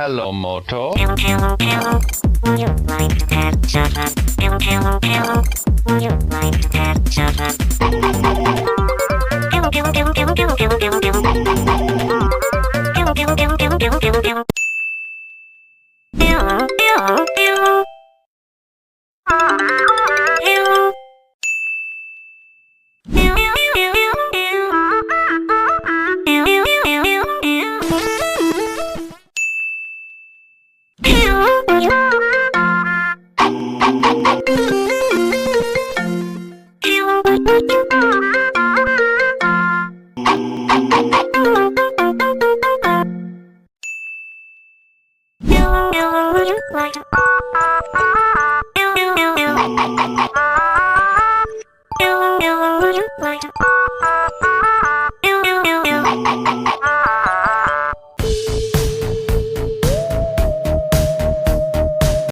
Hello, Moto. Hello, hello, hello. Would you like to have some fun? Hello, hello, hello. Would you like to have some fun? Hello, hello, hello, hello, hello, hello, hello, hello. Hello, hello, hello, hello, hello, hello, hello.